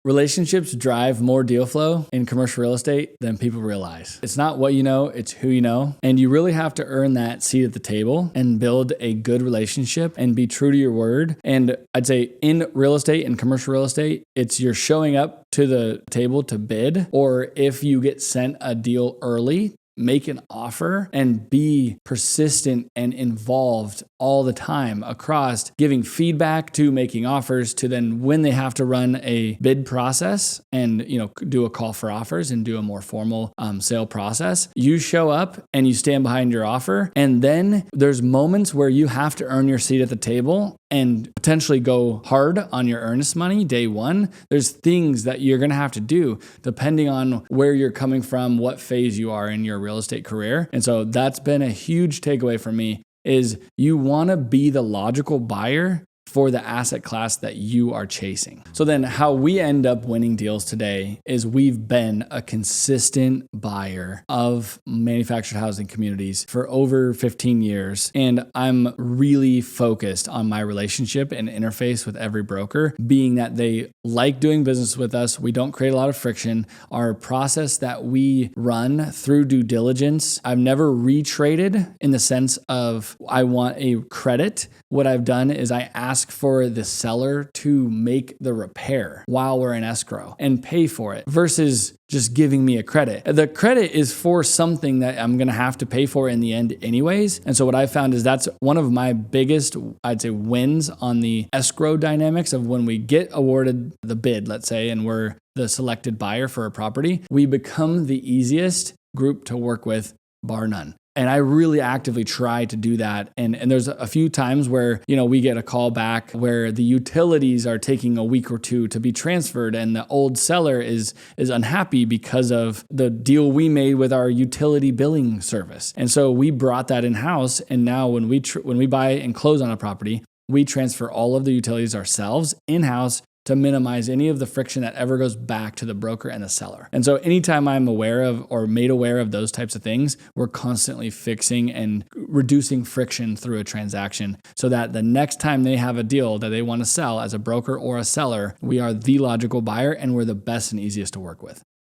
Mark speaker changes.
Speaker 1: Relationships drive more deal flow in commercial real estate than people realize. It's not what you know, it's who you know. And you really have to earn that seat at the table and build a good relationship and be true to your word. And I'd say in real estate and commercial real estate, it's you're showing up to the table to bid, or if you get sent a deal early, make an offer and be persistent and involved all the time across giving feedback to making offers to then when they have to run a bid process and, do a call for offers and do a more formal sale process. You show up and you stand behind your offer. And then there's moments where you have to earn your seat at the table and potentially go hard on your earnest money day one. There's things that you're going to have to do depending on where you're coming from, what phase you are in your real estate career. And so that's been a huge takeaway for me is you want to be the logical buyer for the asset class that you are chasing. So then how we end up winning deals today is we've been a consistent buyer of manufactured housing communities for over 15 years. And I'm really focused on my relationship and interface with every broker, being that they like doing business with us. We don't create a lot of friction. Our process that we run through due diligence, I've never retraded in the sense of I want a credit. What I've done is I ask for the seller to make the repair while we're in escrow and pay for it versus just giving me a credit. The credit is for something that I'm going to have to pay for in the end anyways. And so what I found is that's one of my biggest, I'd say, wins on the escrow dynamics of when we get awarded the bid, let's say, and we're the selected buyer for a property, we become the easiest group to work with, bar none. And I really actively try to do that. And there's a few times where, we get a call back where the utilities are taking a week or two to be transferred and the old seller is unhappy because of the deal we made with our utility billing service. And so we brought that in-house. And now when we buy and close on a property, we transfer all of the utilities ourselves in-house to minimize any of the friction that ever goes back to the broker and the seller. And so anytime I'm aware of or made aware of those types of things, we're constantly fixing and reducing friction through a transaction so that the next time they have a deal that they want to sell as a broker or a seller, we are the logical buyer and we're the best and easiest to work with.